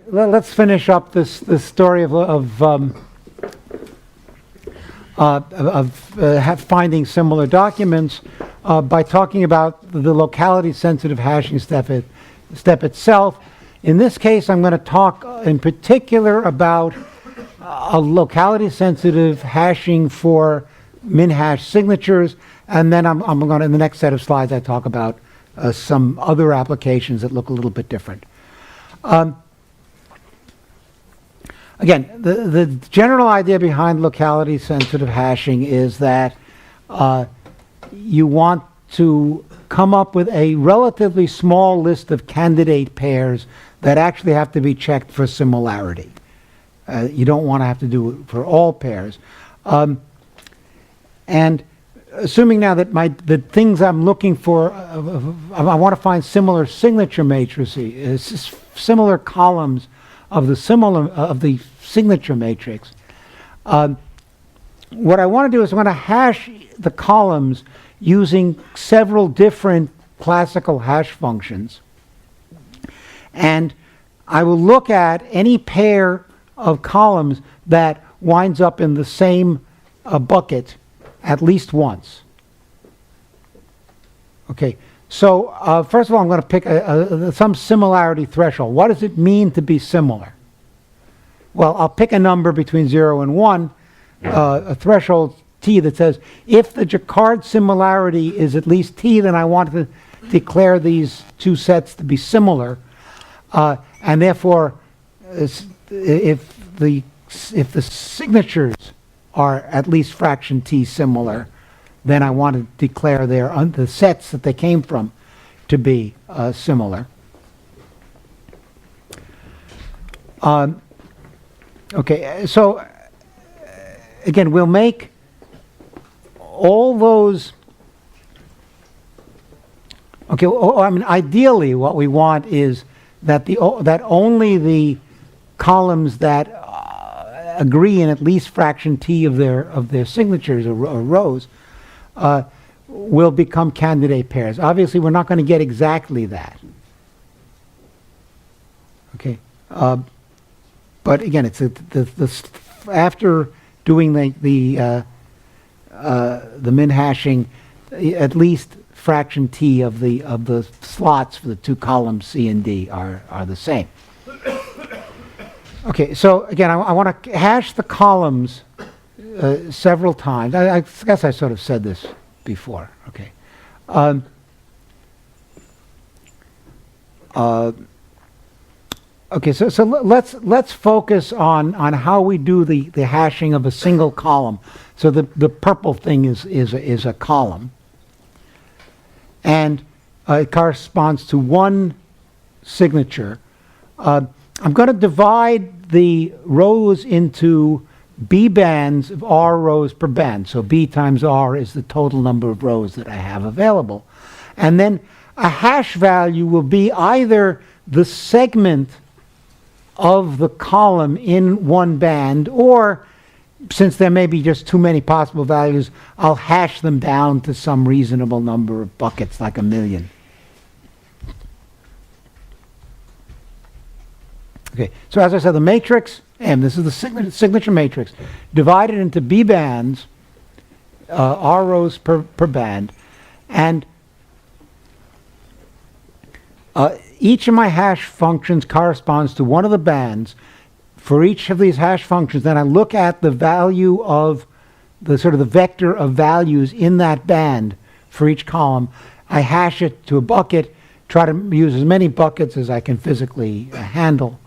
let's finish up this story of finding similar documents by talking about the locality-sensitive hashing step itself. In this case, I'm going to talk in particular about a locality-sensitive hashing for Minhash signatures, and then I'm going to, in the next set of slides, I talk about some other applications that look a little bit different. Again, the general idea behind locality-sensitive hashing is that you want to come up with a relatively small list of candidate pairs that actually have to be checked for similarity. You don't want to have to do it for all pairs. And assuming now that the things I'm looking for, I want to find similar signature matrices, similar columns of the signature matrix. What I want to do is I want to hash the columns using several different classical hash functions. And I will look at any pair of columns that winds up in the same bucket at least once. Okay, so first of all, I'm going to pick some similarity threshold. What does it mean to be similar? Well, I'll pick a number between 0 and 1, a threshold t that says if the Jacquard similarity is at least t, then I want to declare these two sets to be similar, and therefore, if the signatures are at least fraction t similar, then I want to declare the sets that they came from to be similar. Okay, so again, we'll make all those. Okay, I mean, ideally, what we want is that that only the columns that agree in at least fraction t of their signatures or rows will become candidate pairs. Obviously, we're not going to get exactly that. Okay, but again, it's after doing the min hashing, at least fraction t of the slots for the two columns C and D are the same. Okay, so again, I want to hash the columns several times. I guess I sort of said this before. Okay. Okay, so let's focus on how we do the hashing of a single column. So the purple thing is a column, and it corresponds to one signature. I'm going to divide the rows into B bands of R rows per band. So B times R is the total number of rows that I have available. And then a hash value will be either the segment of the column in one band, or since there may be just too many possible values, I'll hash them down to some reasonable number of buckets, like 1,000,000. Okay, so as I said, the matrix M, this is the signature matrix, divided into B bands, R rows per band, and each of my hash functions corresponds to one of the bands. For each of these hash functions, then I look at the value of the sort of the vector of values in that band for each column. I hash it to a bucket, try to use as many buckets as I can physically handle.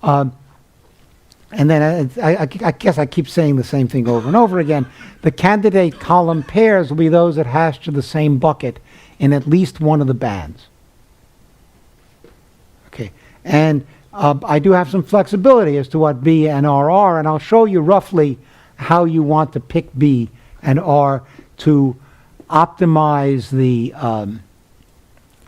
And then I guess I keep saying the same thing over and over again. The candidate column pairs will be those that hash to the same bucket in at least one of the bands. Okay, and I do have some flexibility as to what B and R are, and I'll show you roughly how you want to pick B and R to optimize the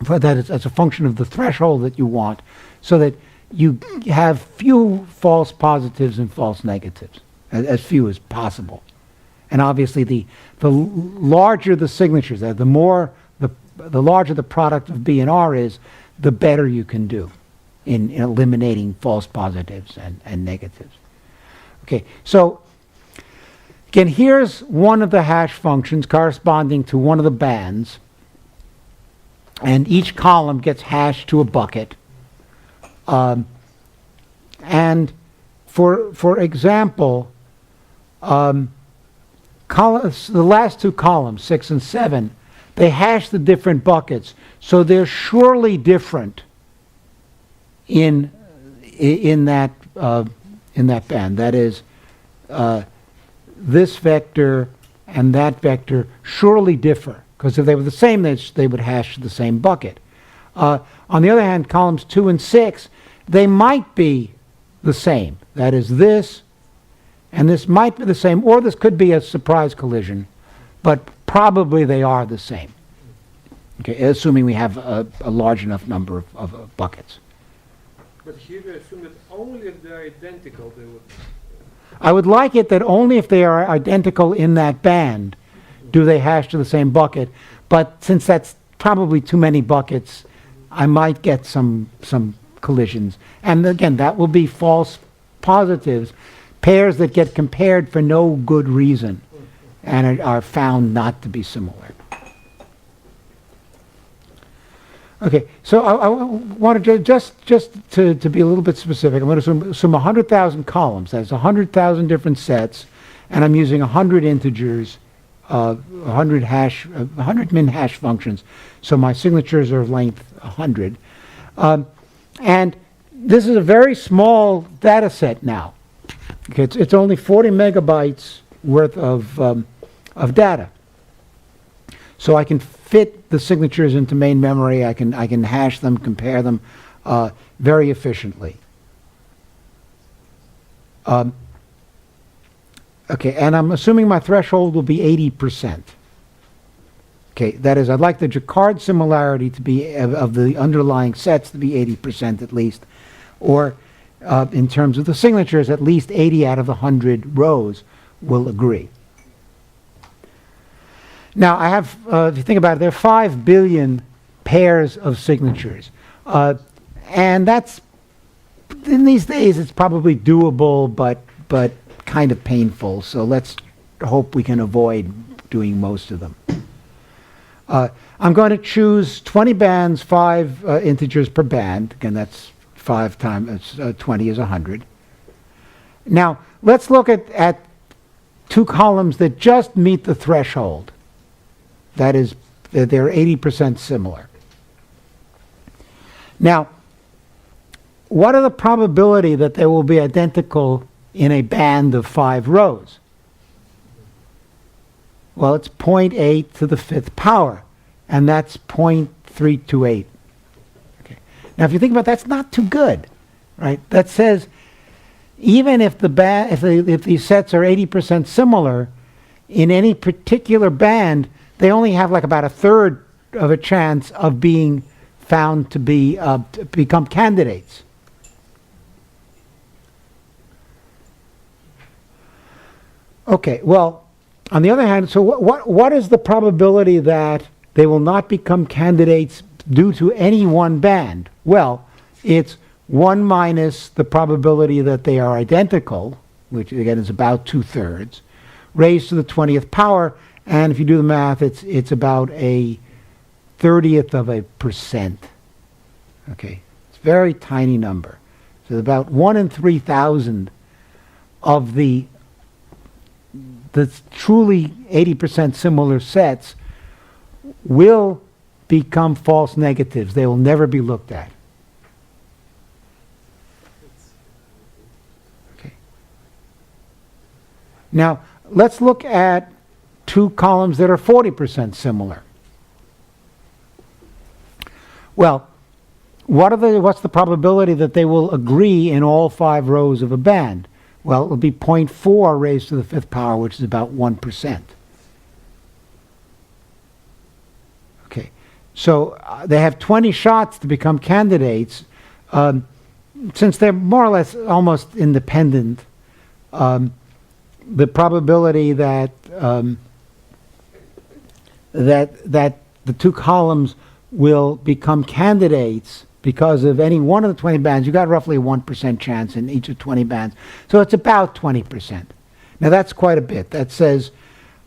for that as a function of the threshold that you want, so that you have few false positives and false negatives, as few as possible. And obviously, the larger the signatures, the larger the product of B and R is, the better you can do. in eliminating false positives and negatives. Okay, so again, here's one of the hash functions corresponding to one of the bands, and each column gets hashed to a bucket. And for example, the last two columns, 6 and 7, they hash the different buckets, so they're surely different in that band. That is, this vector and that vector surely differ, because if they were the same, they would hash the same bucket. On the other hand, columns 2 and 6, they might be the same. That is, this and this might be the same, or this could be a surprise collision, but probably they are the same. Okay, assuming we have a large enough number of buckets. But here we assume that only if they're identical they would... I would like it that only if they are identical in that band do they hash to the same bucket, but since that's probably too many buckets, I might get some collisions. And again, that will be false positives, pairs that get compared for no good reason and are found not to be similar. Okay, so I want to just to be a little bit specific, I'm going to assume 100,000 columns. That's 100,000 different sets, and I'm using 100 integers, 100 min hash functions. So my signatures are of length 100, and this is a very small data set now. Okay, it's only 40 megabytes worth of data. So I can fit the signatures into main memory. I can hash them, compare them very efficiently. Okay, and I'm assuming my threshold will be 80%. Okay, that is, I'd like the Jacquard similarity to be of the underlying sets to be 80% at least, or in terms of the signatures, at least 80 out of the 100 rows will agree. Now, I have, if you think about it, there are 5 billion pairs of signatures. And that's, in these days, it's probably doable, but kind of painful. So let's hope we can avoid doing most of them. I'm going to choose 20 bands, 5 integers per band. Again, that's 5 times 20 is 100. Now, let's look at 2 columns that just meet the threshold. That is, they're 80% similar. Now, what are the probability that they will be identical in a band of 5 rows? Well, it's 0.8 to the 5th power, and that's 0.328. Okay. Now, if you think about it, that's not too good, right? That says even if if these sets are 80% similar, in any particular band, they only have like about 1/3 of a chance of being found to be to become candidates. Okay, well, on the other hand, so what is the probability that they will not become candidates due to any one band? Well, it's 1 minus the probability that they are identical, which again is about 2/3, raised to the 20th power. And if you do the math, it's about a 30th of a percent. Okay, it's a very tiny number. So about 1 in 3,000 of the truly 80% similar sets will become false negatives. They will never be looked at. Okay. Now let's look at 2 columns that are 40% similar. Well, what's the probability that they will agree in all 5 rows of a band? Well, it will be 0.4 raised to the 5th power, which is about 1%. Okay, so they have 20 shots to become candidates. Since they're more or less almost independent, the probability that that the 2 columns will become candidates because of any one of the 20 bands, you got roughly a 1% chance in each of 20 bands. So it's about 20%. Now that's quite a bit. That says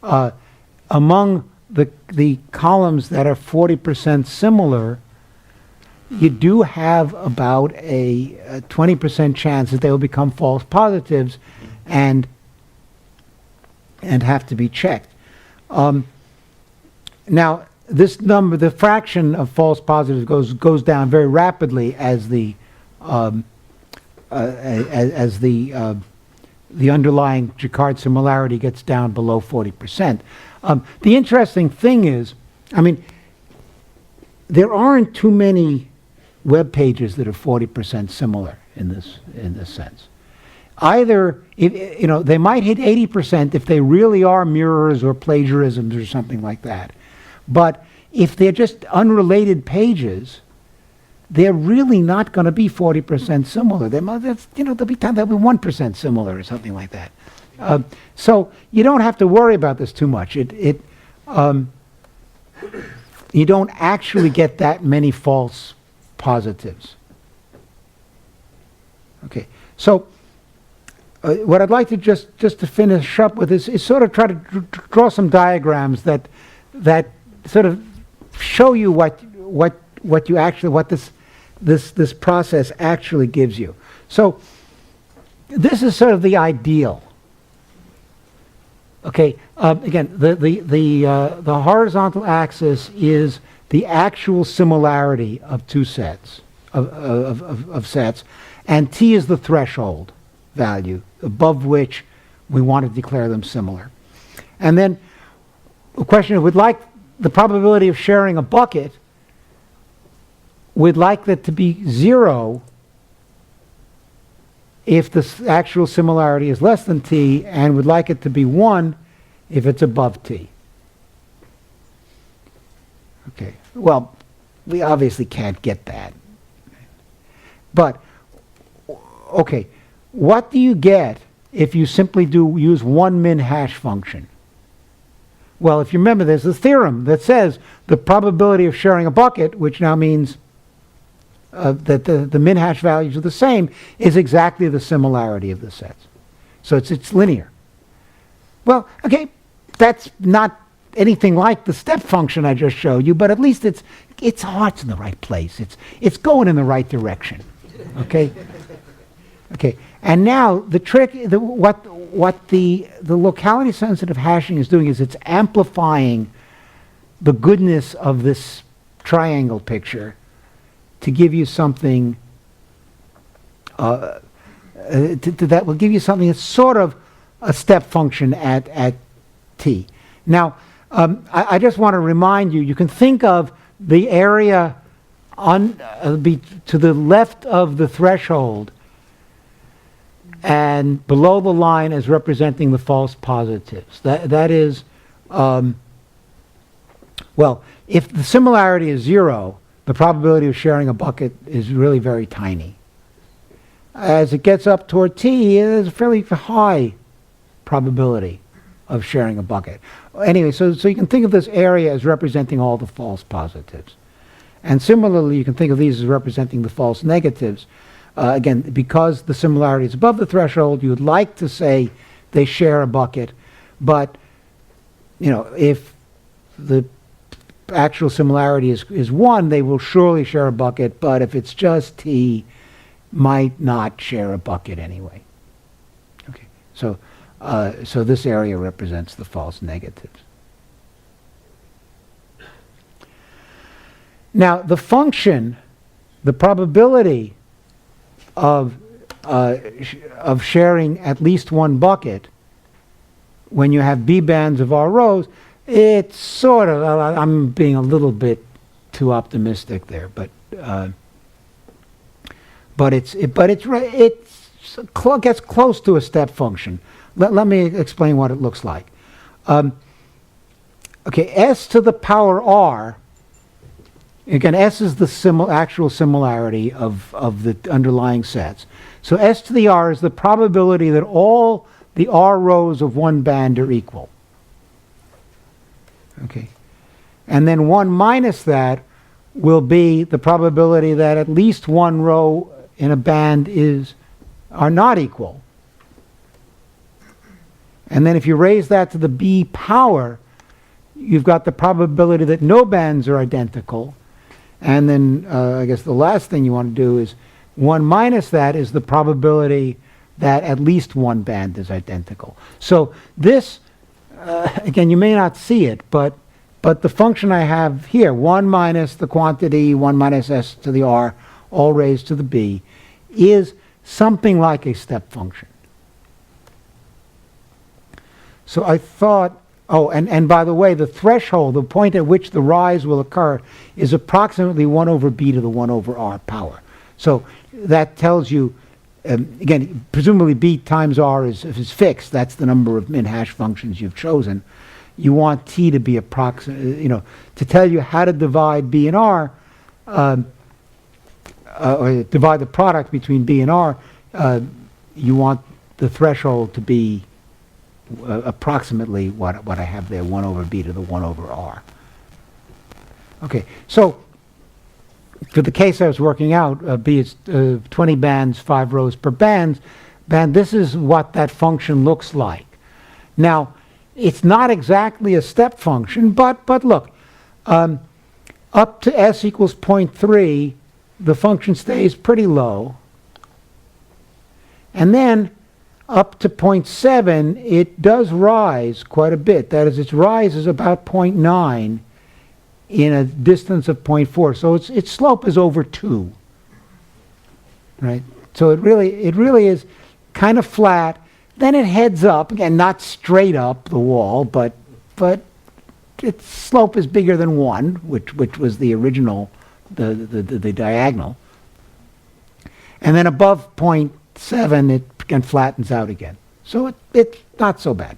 among the columns that are 40% similar, you do have about a 20% chance that they will become false positives and have to be checked. Now, this number, the fraction of false positives goes down very rapidly as the underlying Jacquard similarity gets down below 40%. The interesting thing is, I mean, there aren't too many web pages that are 40% similar in this sense. Either, you know, they might hit 80% if they really are mirrors or plagiarisms or something like that. But if they're just unrelated pages, they're really not going to be 40% similar. They might, you know, there'll be 1% similar or something like that. So you don't have to worry about this too much. You don't actually get that many false positives. Okay, so what I'd like to just to finish up with is sort of try to draw some diagrams that sort of show you what this process actually gives you. So this is sort of the ideal. Okay, again, the horizontal axis is the actual similarity of two sets of sets, and t is the threshold value above which we want to declare them similar. And then the question is, we'd like the probability of sharing a bucket, we'd like that to be 0 if the actual similarity is less than t, and would like it to be 1 if it's above t. Okay, well, we obviously can't get that. But, okay, what do you get if you simply use one Minhash function? Well, if you remember, there's a theorem that says the probability of sharing a bucket, which now means that the Minhash values are the same, is exactly the similarity of the sets. So it's linear. Well, okay, that's not anything like the step function I just showed you, but at least its heart's in the right place. It's going in the right direction. Okay? Okay. And now the trick, what the locality-sensitive hashing is doing is it's amplifying the goodness of this triangle picture to give you something that will give you something that's sort of a step function at t. Now, I just want to remind you, you can think of the area to the left of the threshold and below the line as representing the false positives. That is, well, if the similarity is 0, the probability of sharing a bucket is really very tiny. As it gets up toward t, there's a fairly high probability of sharing a bucket. Anyway, so you can think of this area as representing all the false positives. And similarly, you can think of these as representing the false negatives. Again, because the similarity is above the threshold, you would like to say they share a bucket, but, you know, if the actual similarity is 1, they will surely share a bucket, but if it's just t, might not share a bucket anyway. Okay, so this area represents the false negatives. Now, the function, the probability of sharing at least one bucket when you have B bands of R rows, it's sort of, I'm being a little bit too optimistic there, but it gets close to a step function. Let me explain what it looks like. Okay, s to the power r. Again, S is the actual similarity of the underlying sets. So S to the R is the probability that all the R rows of one band are equal. Okay. And then 1 minus that will be the probability that at least one row in a band are not equal. And then if you raise that to the b power, you've got the probability that no bands are identical. And then I guess the last thing you want to do is 1 minus that is the probability that at least one band is identical. So this, again, you may not see it, but the function I have here, 1 minus the quantity, 1 minus s to the r, all raised to the b, is something like a step function. So I thought, oh, and by the way, the threshold, the point at which the rise will occur, is approximately 1 over b to the 1 over r power. So that tells you, again, presumably b times r is fixed. That's the number of Minhash functions you've chosen. You want t to be to tell you how to divide b and r, or divide the product between b and r, you want the threshold to be approximately what I have there, 1 over b to the 1 over r. Okay, so for the case I was working out, b is 20 bands, 5 rows per band, this is what that function looks like. Now, it's not exactly a step function, but look, up to s equals 0.3, the function stays pretty low. And then up to 0.7, it does rise quite a bit. That is, its rise is about 0.9 in a distance of 0.4. So its slope is over 2. Right? So it really is kind of flat. Then it heads up, again, not straight up the wall, but its slope is bigger than 1, which was the original, the diagonal. And then above 0.7, it again flattens out again. So it's not so bad.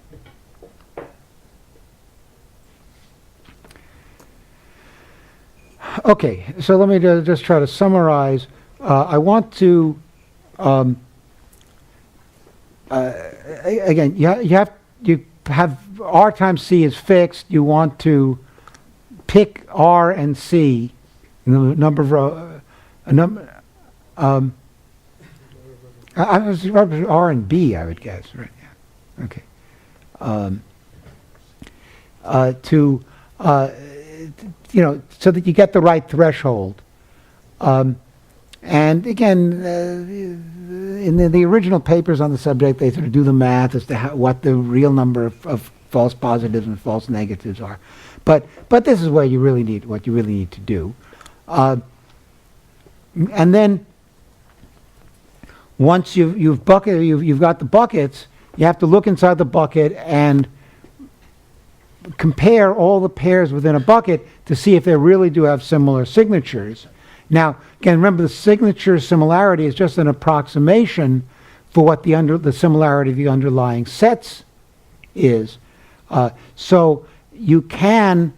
Okay, so let me just try to summarize. I want to, again, you have r times c is fixed. You want to pick r and c, the number of I was R and B, I would guess, right? Yeah. Okay. So that you get the right threshold. And again, in the original papers on the subject, they sort of do the math as to what the real number of false positives and false negatives are. But this is what you really need to do. And then once you've got the buckets, you have to look inside the bucket and compare all the pairs within a bucket to see if they really do have similar signatures. Now, again, remember the signature similarity is just an approximation for what the similarity of the underlying sets is. So you can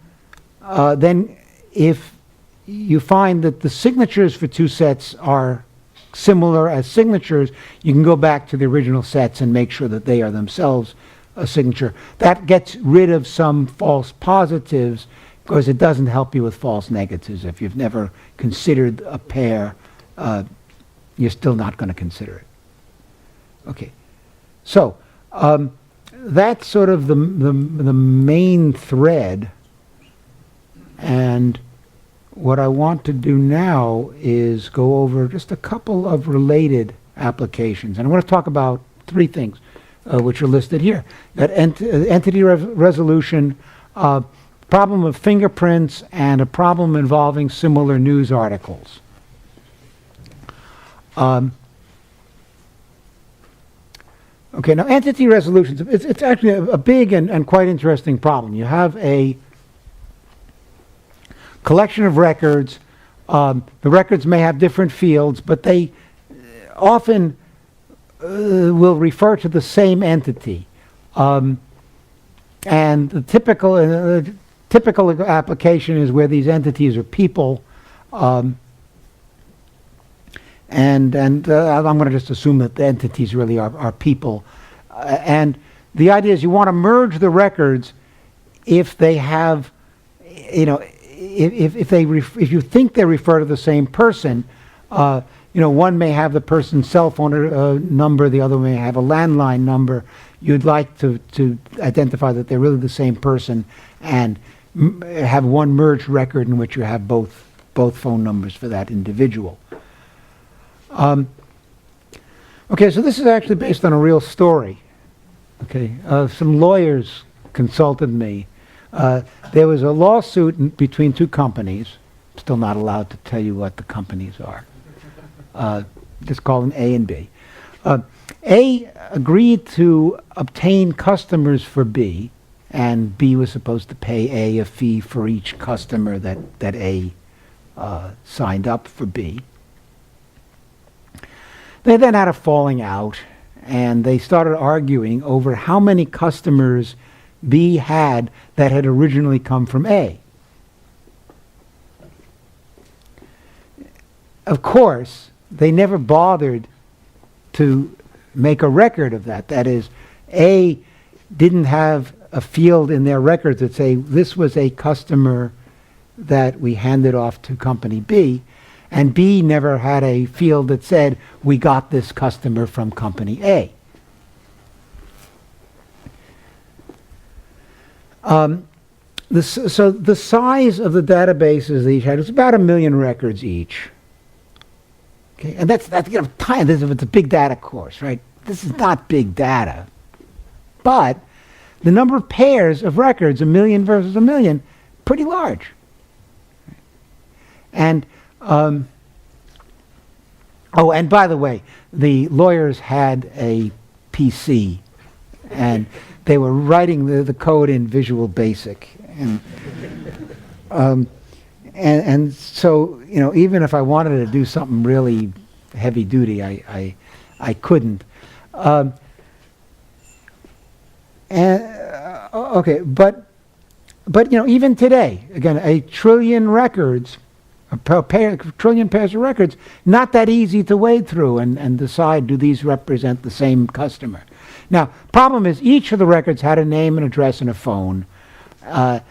then, if you find that the signatures for two sets are similar as signatures, you can go back to the original sets and make sure that they are themselves a signature. That gets rid of some false positives because it doesn't help you with false negatives. If you've never considered a pair, you're still not going to consider it. Okay, so that's sort of the main thread, and what I want to do now is go over just a couple of related applications. And I want to talk about three things, which are listed here. That entity resolution, problem of fingerprints, and a problem involving similar news articles. Okay, now entity resolutions, it's actually a big and quite interesting problem. You have a collection of records. The records may have different fields, but they often will refer to the same entity. And the typical application is where these entities are people. And I'm going to just assume that the entities really are people. And the idea is you want to merge the records if they have, if you think they refer to the same person, one may have the person's cell phone number, the other may have a landline number. You'd like to identify that they're really the same person and have one merged record in which you have both phone numbers for that individual. Okay, so this is actually based on a real story. Okay, some lawyers consulted me. There was a lawsuit between two companies. Still not allowed to tell you what the companies are. Just call them A and B. A agreed to obtain customers for B, and B was supposed to pay A a fee for each customer that A signed up for B. They then had a falling out, and they started arguing over how many customers B had that had originally come from A. Of course, they never bothered to make a record of that. That is, A didn't have a field in their records that say this was a customer that we handed off to company B, and B never had a field that said we got this customer from company A. So the size of the databases they each had was about 1 million records each. Okay, and that's tiny. It's a big data course, right? This is not big data, but the number of pairs of records, 1 million versus 1 million, pretty large. And and by the way, the lawyers had a PC, and they were writing the code in Visual Basic, and so even if I wanted to do something really heavy duty, I couldn't. Okay, but even today, again, a trillion records. Trillion pairs of records, not that easy to wade through and decide, do these represent the same customer? Now, problem is each of the records had a name, an address, and a phone. But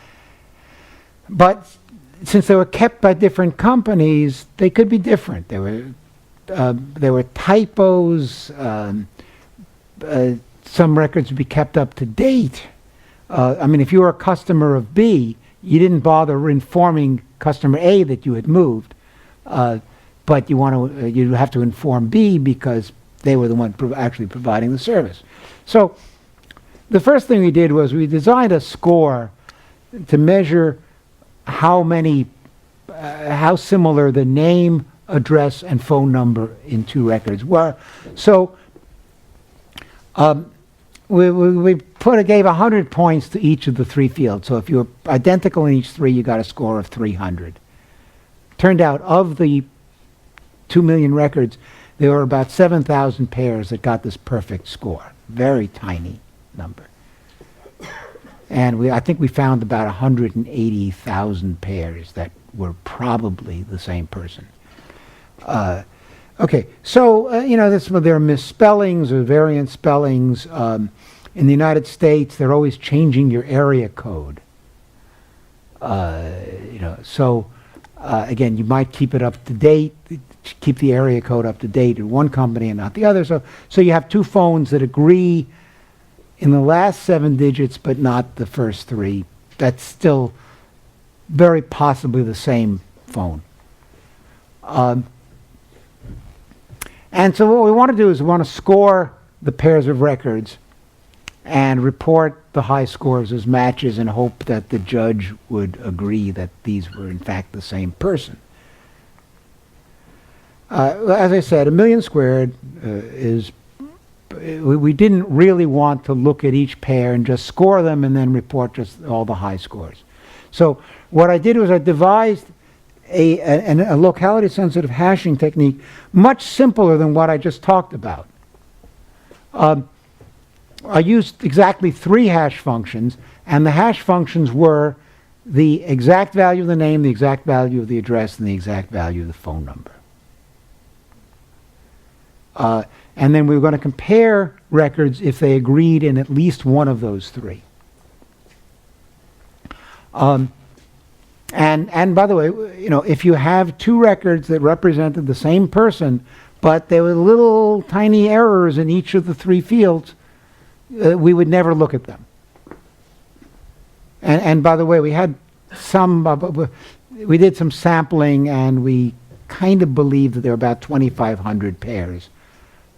since they were kept by different companies, they could be different. There were typos. Some records would be kept up to date. If you were a customer of B, you didn't bother informing customer A that you had moved, but you have to inform B because they were the one actually providing the service. So the first thing we did was we designed a score to measure how similar the name, address, and phone number in two records were. So we gave 100 points to each of the three fields. So if you were identical in each three, you got a score of 300. Turned out of the 2 million records, there were about 7,000 pairs that got this perfect score. Very tiny number. And I think we found about 180,000 pairs that were probably the same person. Okay, so there are misspellings or variant spellings. In the United States, they're always changing your area code. Again, you might keep it up to date, keep the area code up to date in one company and not the other. So you have two phones that agree in the last 7 digits, but not the first 3. That's still very possibly the same phone. And so what we want to do is we want to score the pairs of records and report the high scores as matches and hope that the judge would agree that these were in fact the same person. As I said, 1 million squared is, we didn't really want to look at each pair and just score them and then report just all the high scores. So what I did was I devised a locality-sensitive hashing technique much simpler than what I just talked about. I used exactly 3 hash functions, and the hash functions were the exact value of the name, the exact value of the address, and the exact value of the phone number. And then we were going to compare records if they agreed in at least one of those 3. And by the way, you know, if you have two records that represented the same person, but there were little tiny errors in each of the three fields, we would never look at them. And by the way, we had some, we did some sampling, and we kind of believed that there were about 2,500 pairs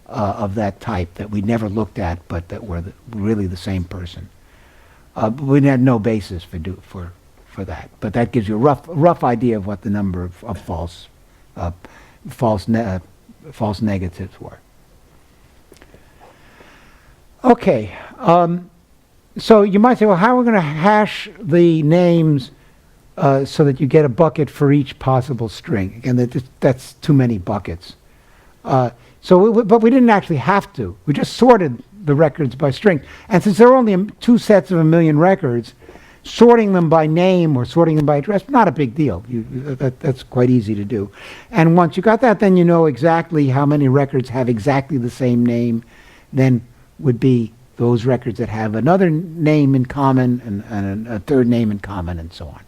of that type that we never looked at, but that were really the same person. But we had no basis for that. But that gives you a rough idea of what the number of false negatives were. Okay. So you might say, well, how are we going to hash the names so that you get a bucket for each possible string? Again, that's too many buckets. But we didn't actually have to. We just sorted the records by string. And since there are only two sets of 1,000,000 records, sorting them by name or sorting them by address, not a big deal. That's quite easy to do. And once you got that, then you know exactly how many records have exactly the same name. Then would be those records that have another name in common and a third name in common, and so on.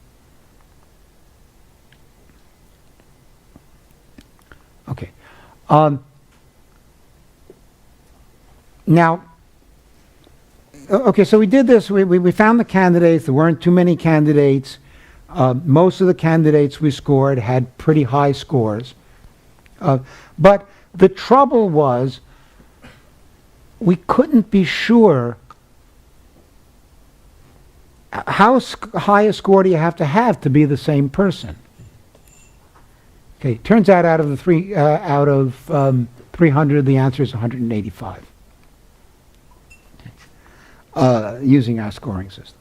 Okay. Now, okay, so we did this. We found the candidates. There weren't too many candidates. Most of the candidates we scored had pretty high scores. But the trouble was we couldn't be sure how high a score do you have to be the same person. Okay, turns out out of 300, the answer is 185. Using our scoring system.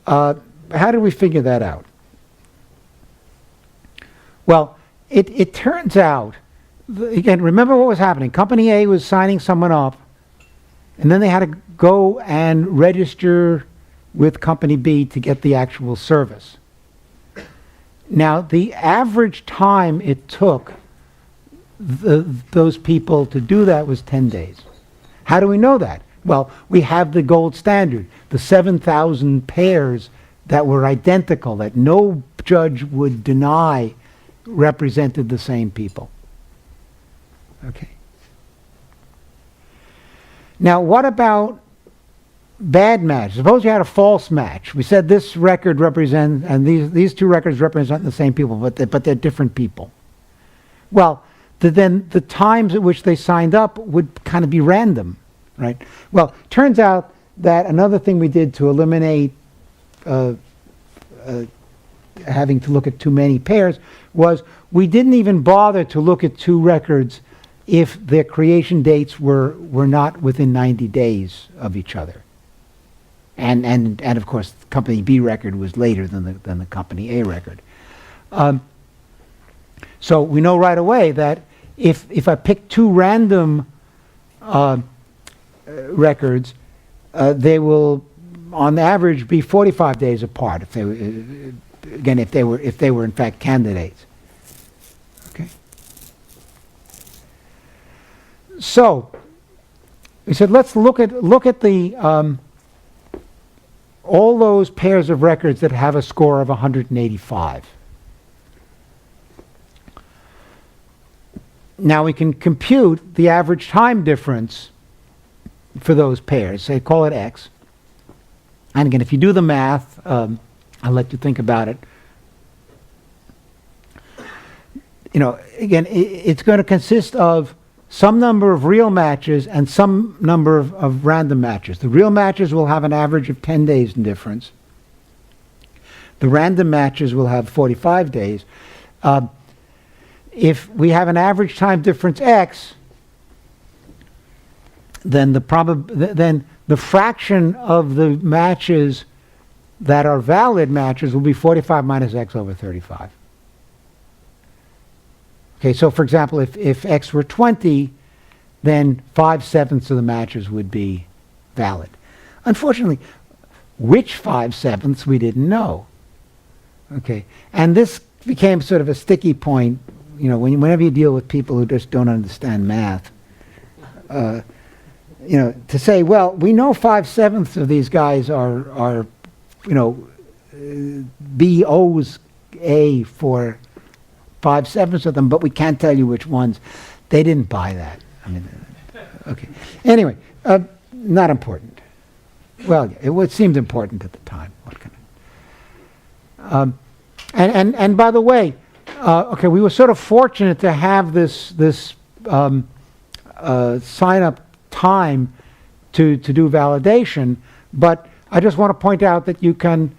How did we figure that out? Well, it turns out, again, remember what was happening. Company A was signing someone up, and then they had to go and register with Company B to get the actual service. Now, the average time it took those people to do that was 10 days. How do we know that? Well, we have the gold standard, the 7,000 pairs that were identical, that no judge would deny represented the same people. Okay. Now, what about bad match? Suppose you had a false match. We said this record represents, and these two records represent the same people, but they're different people. Well, then the times at which they signed up would kind of be random, right? Well, turns out that another thing we did to eliminate having to look at too many pairs was we didn't even bother to look at two records if their creation dates were not within 90 days of each other. And of course, the Company B record was later than the Company A record. So we know right away that if I pick two random records, they will, on average, be 45 days apart. If they again, if they were in fact candidates. Okay. So we said let's look at the all those pairs of records that have a score of 185. Now we can compute the average time difference for those pairs. Say, call it X. And again, if you do the math, I'll let you think about it. You know, again, it's going to consist of some number of real matches and some number of random matches. The real matches will have an average of 10 days in difference. The random matches will have 45 days. If we have an average time difference X, then the fraction of the matches that are valid matches will be 45 minus X over 35. Okay, so for example, if X were 20, then 5/7 of the matches would be valid. Unfortunately, which 5/7 we didn't know. Okay, and this became sort of a sticky point. You know, whenever you deal with people who just don't understand math, you know, to say, well, we know 5/7 of these guys are, you know, B owes A for 5/7 of them, but we can't tell you which ones. They didn't buy that. I mean, okay. Anyway, not important. Well, it seemed important at the time. What can and by the way, okay, we were sort of fortunate to have this sign up time to do validation, but I just want to point out that you can,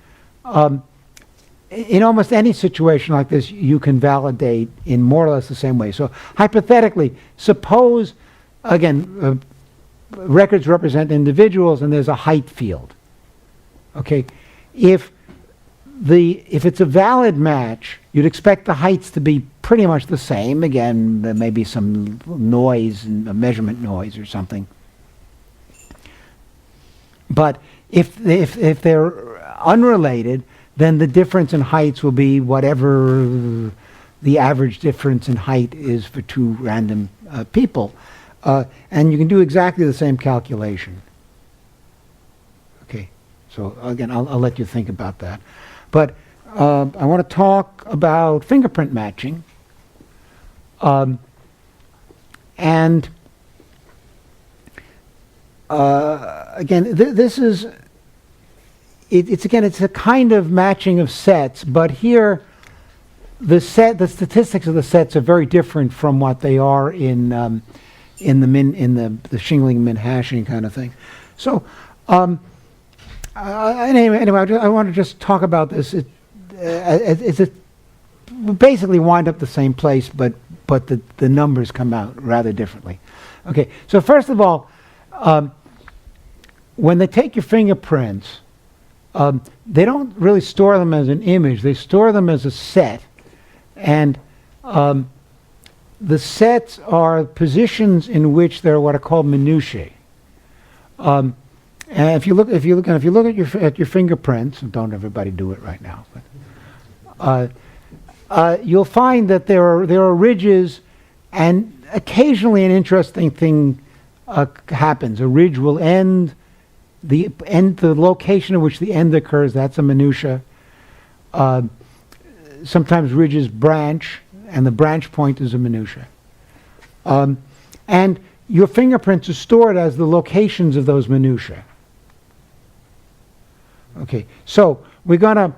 in almost any situation like this, you can validate in more or less the same way. So hypothetically, suppose, again, records represent individuals and there's a height field. Okay, if it's a valid match, you'd expect the heights to be pretty much the same. Again, there may be some noise, a measurement noise or something. But if they're unrelated, then the difference in heights will be whatever the average difference in height is for two random people. And you can do exactly the same calculation. Okay, so again, I'll let you think about that. But I want to talk about fingerprint matching. And again, this is, it's a kind of matching of sets, but here the statistics of the sets are very different from what they are in the Shingling Minhashing kind of thing. So anyway, I want to just talk about this. We basically wind up the same place, but the numbers come out rather differently. Okay, so first of all, when they take your fingerprints, they don't really store them as an image. They store them as a set, and the sets are positions in which there are what are called minutiae. And if you look at your fingerprints, don't everybody do it right now, but you'll find that there are ridges, and occasionally an interesting thing happens. A ridge will end the location in which the end occurs. That's a minutia. Sometimes ridges branch, and the branch point is a minutia. And your fingerprints are stored as the locations of those minutia. Okay, so we're going to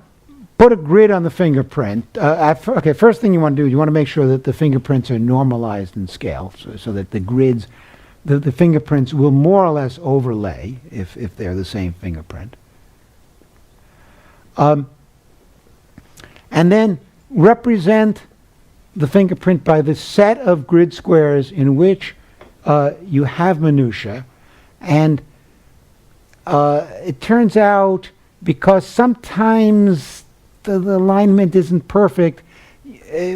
put a grid on the fingerprint. Okay, first thing you want to do is you want to make sure that the fingerprints are normalized in scale, so that the grids, the fingerprints will more or less overlay if they're the same fingerprint. And then represent the fingerprint by the set of grid squares in which you have minutia. And it turns out, because sometimes the alignment isn't perfect,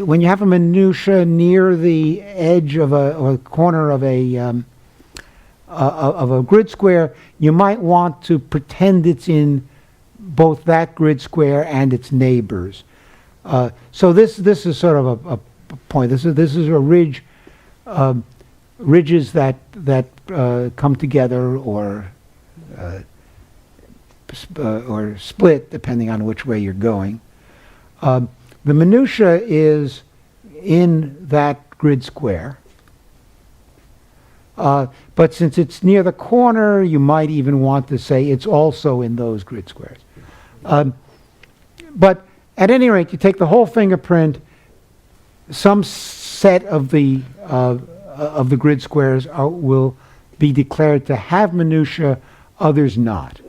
when you have a minutia near the edge of or a corner of a grid square, you might want to pretend it's in both that grid square and its neighbors. So this is sort of a point. This is a ridge, ridges that come together or split depending on which way you're going. The minutia is in that grid square, but since it's near the corner, you might even want to say it's also in those grid squares. But at any rate, you take the whole fingerprint, some set of the grid squares will be declared to have minutia, others not.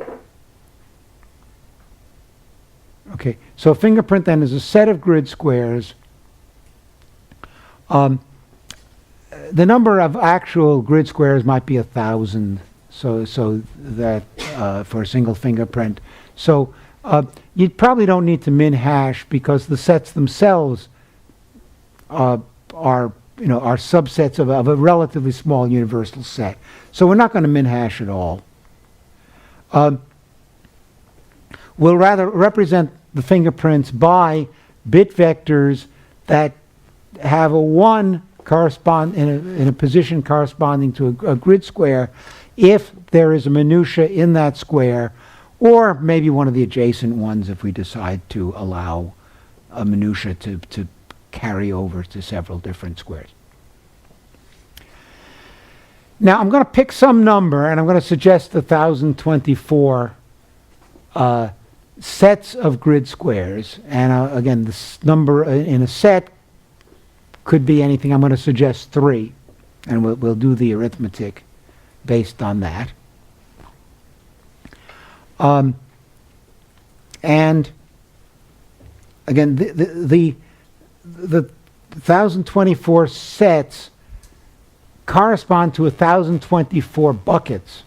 Okay, so a fingerprint then is a set of grid squares. The number of actual grid squares might be 1,000, so that for a single fingerprint. So you probably don't need to min-hash, because the sets themselves are subsets of a relatively small universal set. So we're not going to min-hash at all. We'll rather represent the fingerprints by bit vectors that have a 1 in a position corresponding to a grid square if there is a minutia in that square, or maybe one of the adjacent ones if we decide to allow a minutia to carry over to several different squares. Now I'm going to pick some number, and I'm going to suggest 1024 sets of grid squares. And again, this number in a set could be anything. I'm going to suggest 3, and we'll do the arithmetic based on that. And again, the 1024 sets correspond to 1024 buckets.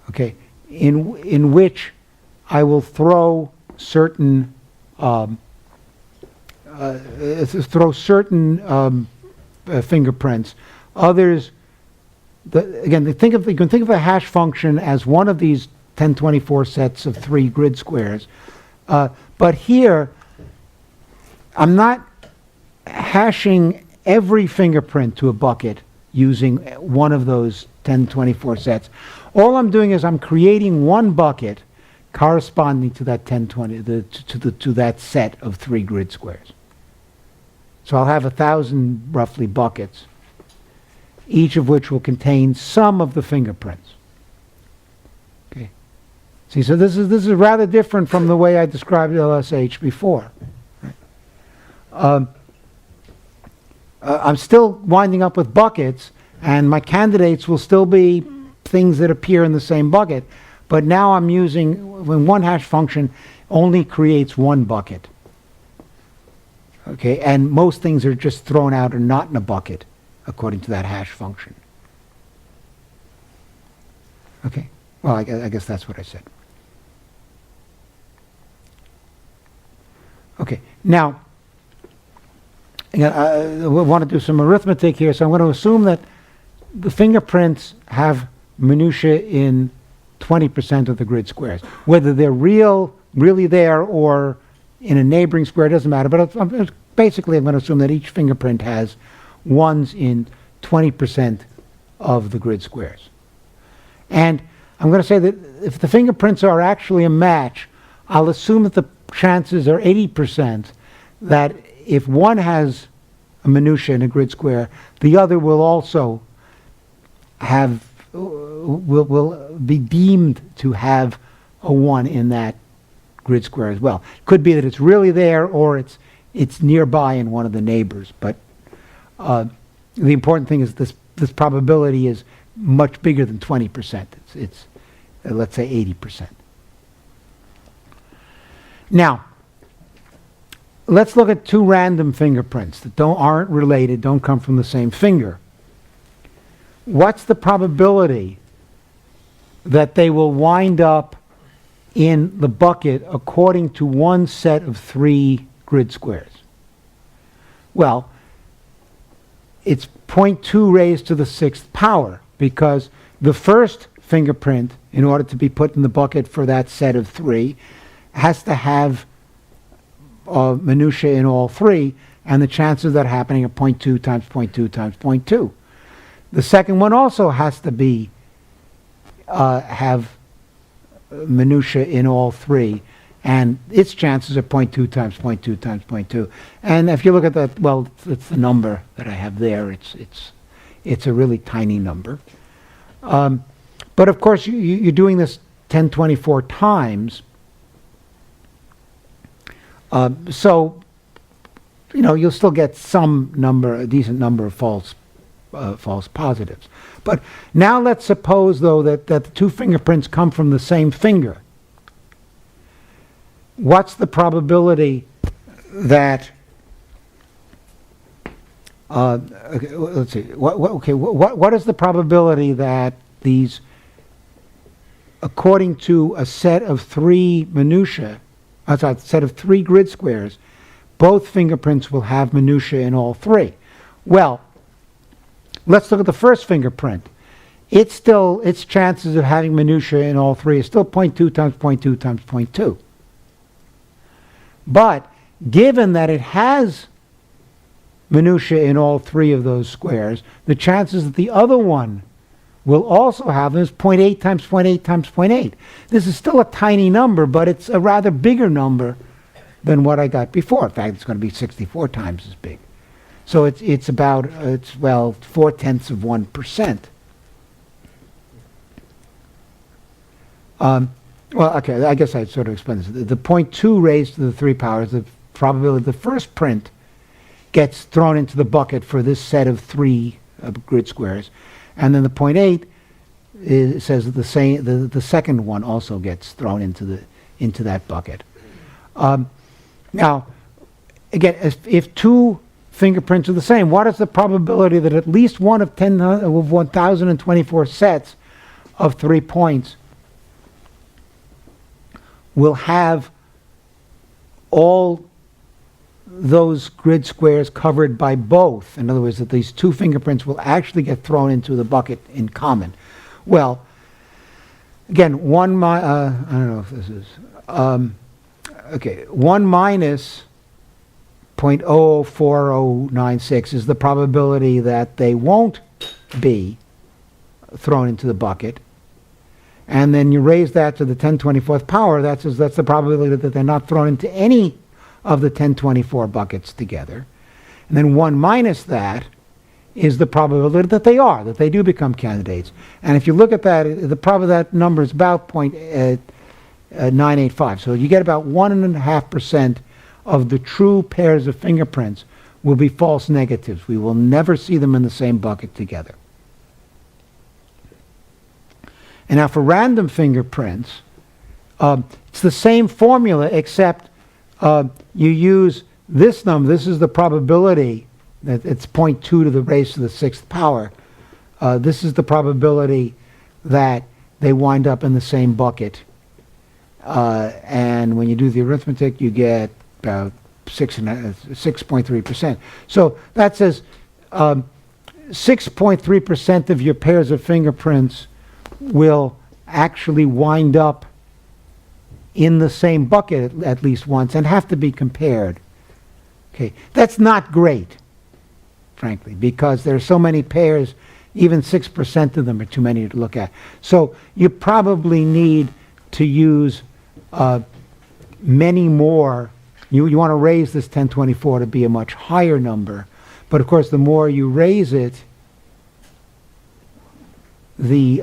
Okay, in which I will throw certain fingerprints. Others, again, you can think of a hash function as one of these 1024 sets of 3 grid squares. But here, I'm not hashing every fingerprint to a bucket using one of those 1024 sets. All I'm doing is I'm creating one bucket corresponding to that 1020 to that set of 3 grid squares. So I'll have 1,000 roughly buckets, each of which will contain some of the fingerprints. Okay. See, so this is rather different from the way I described LSH before. Right? I'm still winding up with buckets, and my candidates will still be things that appear in the same bucket, but now I'm using, when one hash function only creates one bucket. Okay, and most things are just thrown out or not in a bucket according to that hash function. Okay, well, I guess that's what I said. Okay, now, again, I want to do some arithmetic here, so I'm going to assume that the fingerprints have minutia in 20% of the grid squares. Whether they're really there, or in a neighboring square, doesn't matter, but basically I'm going to assume that each fingerprint has ones in 20% of the grid squares. And I'm going to say that if the fingerprints are actually a match, I'll assume that the chances are 80% that if one has a minutia in a grid square, the other will also have, will be deemed to have a 1 in that grid square as well. Could be that it's really there, or it's nearby in one of the neighbors, but the important thing is this probability is much bigger than 20%. It's let's say 80%. Now, let's look at 2 random fingerprints that aren't related, don't come from the same finger. What's the probability that they will wind up in the bucket according to one set of 3 grid squares? Well, it's 0.2 raised to the 6th power, because the first fingerprint, in order to be put in the bucket for that set of 3, has to have minutia in all 3, and the chances of that happening are 0.2 times 0.2 times 0.2. The second one also has to be have minutia in all 3, and its chances are 0.2 times 0.2 times 0.2. And if you look at that, well, it's the number that I have there. It's a really tiny number. But of course, you're doing this 1024 times. So, you'll still get some number, a decent number of false positives. But now let's suppose, though, that the 2 fingerprints come from the same finger. What's the probability that okay, let's see. What is the probability that these, according to a set of 3 minutia, a set of 3 grid squares, both fingerprints will have minutia in all 3? Well, let's look at the first fingerprint. Its chances of having minutia in all 3 is still 0.2 times 0.2 times 0.2. But given that it has minutia in all 3 of those squares, the chances that the other one will also have this 0.8 times 0.8 times 0.8. This is still a tiny number, but it's a rather bigger number than what I got before. In fact, it's going to be 64 times as big. So it's about, well, 0.4%. Well, okay, I guess I'd sort of explain this. The 0.2 raised to the 3 powers, the probability the first print gets thrown into the bucket for this set of 3 grid squares. And then the 0.8 says that the second one also gets thrown into that bucket. Now, again, if 2 fingerprints are the same, what is the probability that at least one of 1,024 sets of 3 points will have all those grid squares covered by both? In other words, that these 2 fingerprints will actually get thrown into the bucket in common. Well, again, I don't know if this is, okay, 1 minus 0.04096 is the probability that they won't be thrown into the bucket. And then you raise that to the 1024th power, that's the probability that they're not thrown into any of the 1024 buckets together. And then 1 minus that is the probability that they do become candidates. And if you look at that, the probability that number is about 0.985. So you get about 1.5% of the true pairs of fingerprints will be false negatives. We will never see them in the same bucket together. And now for random fingerprints, it's the same formula, except you use this number. This is the probability that it's 0.2 to the raised to the 6th power. This is the probability that they wind up in the same bucket. And when you do the arithmetic, you get about 6.3%. So that says 6.3% of your pairs of fingerprints will actually wind up in the same bucket at least once and have to be compared. Okay, that's not great, frankly, because there are so many pairs, even 6% of them are too many to look at. So you probably need to use many more. You want to raise this 1024 to be a much higher number, but of course the more you raise it, the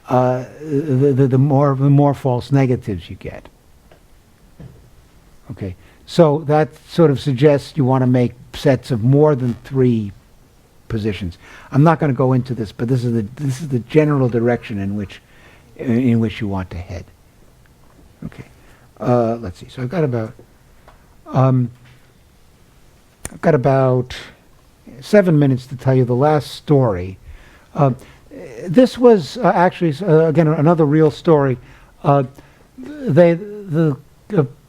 more false negatives you get. Okay, so that sort of suggests you want to make sets of more than 3 positions. I'm not going to go into this, but this is the general direction in which you want to head. Okay, let's see. So I've got about 7 minutes to tell you the last story. This was actually, again, another real story. The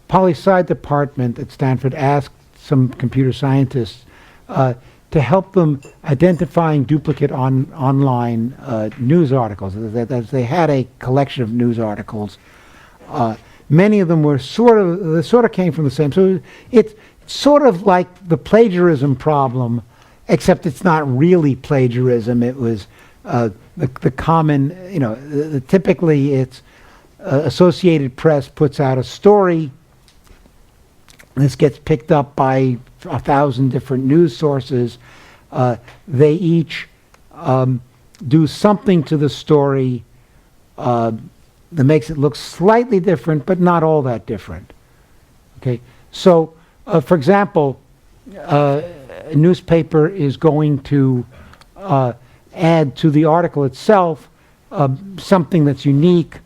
poli-sci department at Stanford asked some computer scientists to help them identifying duplicate online news articles. They had a collection of news articles. Many of them were sort of came from the same. So it's sort of like the plagiarism problem, except it's not really plagiarism. It was the common, typically it's Associated Press puts out a story. This gets picked up by 1,000 different news sources. They each do something to the story that makes it look slightly different, but not all that different. Okay, so for example, a newspaper is going to add to the article itself something that's unique,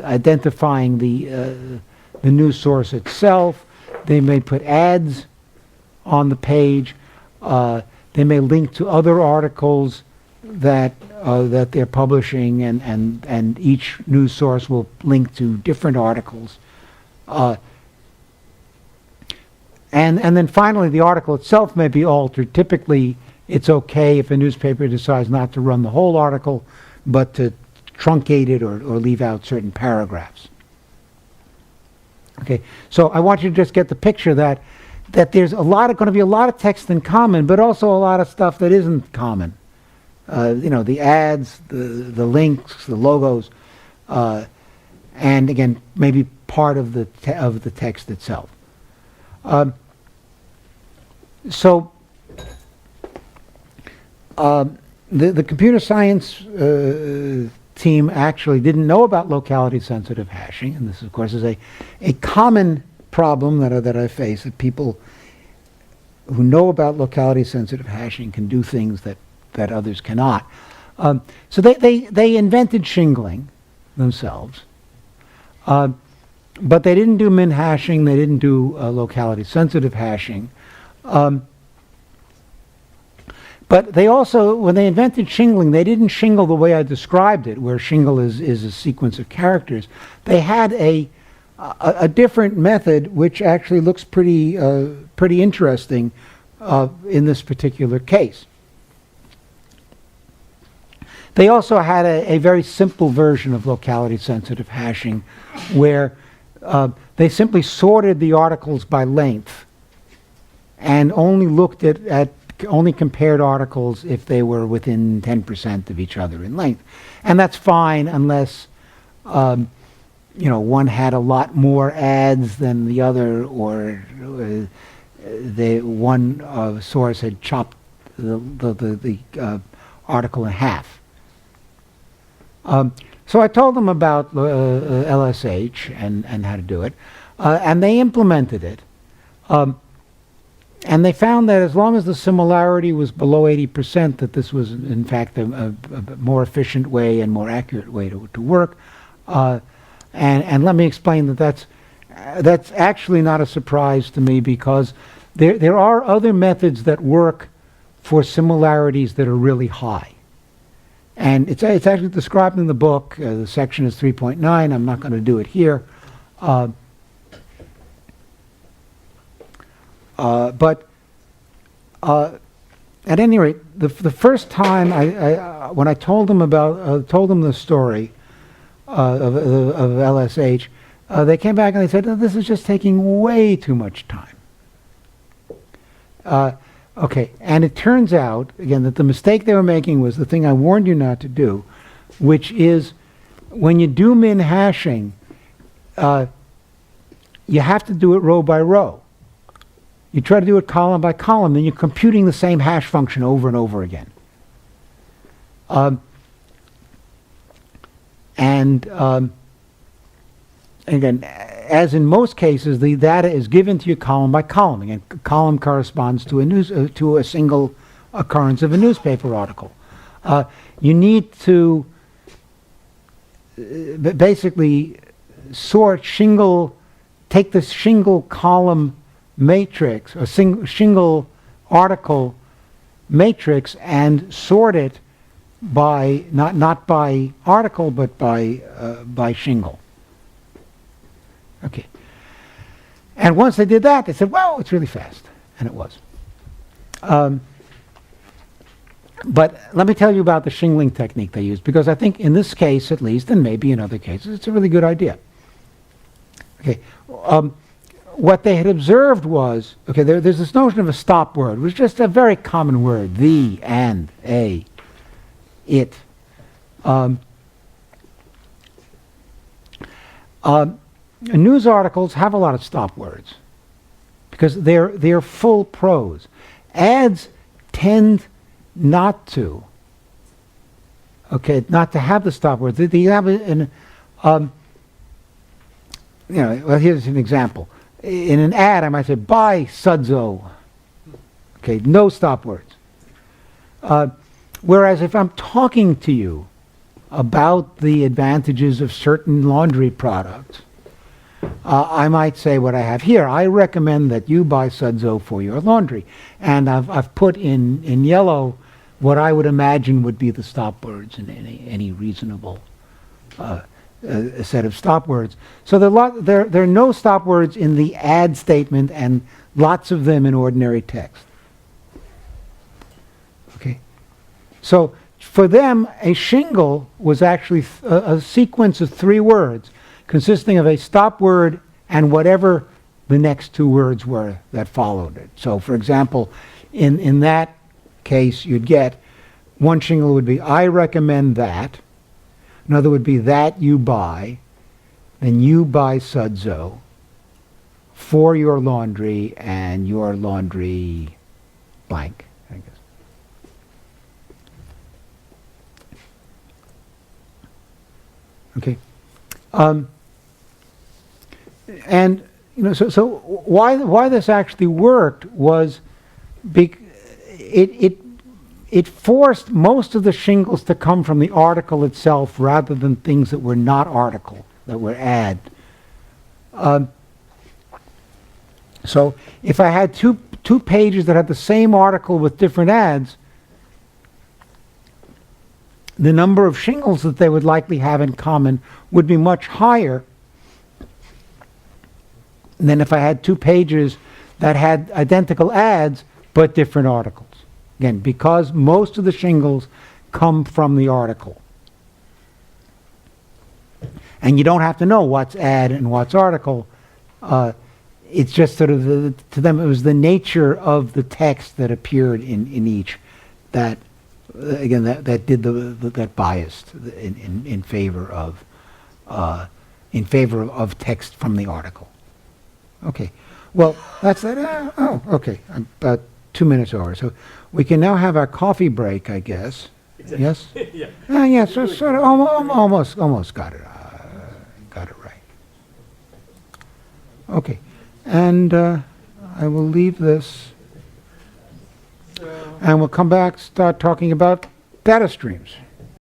identifying the news source itself. They may put ads on the page. They may link to other articles that they're publishing, and each news source will link to different articles. And then finally, the article itself may be altered. Typically, it's okay if a newspaper decides not to run the whole article, but to truncate it or leave out certain paragraphs. Okay, so I want you to just get the picture that that there's going to be a lot of text in common, but also a lot of stuff that isn't common. The ads, the links, the logos, and again, maybe part of the text itself. So the computer science team actually didn't know about locality-sensitive hashing, and this, of course, is a common problem that I face, that people who know about locality-sensitive hashing can do things that others cannot. So they invented shingling themselves, but they didn't do min hashing, they didn't do locality-sensitive hashing. But they also, when they invented shingling, they didn't shingle the way I described it, where shingle is a sequence of characters. They had a different method, which actually looks pretty interesting in this particular case. They also had a very simple version of locality-sensitive hashing, where they simply sorted the articles by length and only looked only compared articles if they were within 10% of each other in length. And that's fine unless one had a lot more ads than the other, or one source had chopped the article in half. So I told them about LSH and how to do it, and they implemented it. And they found that as long as the similarity was below 80%, that this was in fact a more efficient way and more accurate way to work. And let me explain that's actually not a surprise to me, because there are other methods that work for similarities that are really high. And it's actually described in the book. The section is 3.9. I'm not going to do it here. But at any rate, the first time when I told them the story of LSH, they came back and they said, "Oh, this is just taking way too much time." Okay, and it turns out again that the mistake they were making was the thing I warned you not to do, which is when you do min hashing, you have to do it row by row. You try to do it column by column, then you're computing the same hash function over and over again. Again, as in most cases, the data is given to you column by column. Again, column corresponds to a single occurrence of a newspaper article. You need to basically take this shingle column matrix, or shingle article matrix, and sort it by not by article but by shingle. Okay. And once they did that, they said, "Well, it's really fast," and it was. But let me tell you about the shingling technique they used, because I think in this case, at least, and maybe in other cases, it's a really good idea. Okay. What they had observed was, okay, there's this notion of a stop word, which is just a very common word: the, and, a, it. News articles have a lot of stop words because they're full prose. Ads tend not to. Okay, not to have the stop words. They have well, here's an example. In an ad, I might say, "Buy Sudzo." Okay, no stop words. Whereas if I'm talking to you about the advantages of certain laundry products, I might say what I have here: "I recommend that you buy Sudzo for your laundry." And I've put in yellow what I would imagine would be the stop words in any reasonable a set of stop words. So there are no stop words in the ad statement, and lots of them in ordinary text. Okay, so for them, a shingle was actually a sequence of 3 words consisting of a stop word and whatever the next two words were that followed it. So, for example, in that case, you'd get one shingle would be, I recommend that. Another would be that you buy. Then you buy Sudzo for your laundry and your laundry blank, I guess. Okay. And so why this actually worked was it forced most of the shingles to come from the article itself rather than things that were not article, that were add. So if I had two pages that had the same article with different adds, the number of shingles that they would likely have in common would be much higher than if I had two pages that had identical adds but different articles. Again, because most of the shingles come from the article. And you don't have to know what's add and what's article. It's just sort of, to them, it was the nature of the text that appeared in each that, again, that did that biased in favor of text from the article. Okay, well, that's that. Okay, I'm about 2 minutes over, so we can now have our coffee break, I guess. Exactly. Yes. Yeah. Yeah. So sort of almost got it. Got it right. Okay, and I will leave this, and we'll come back, start talking about data streams.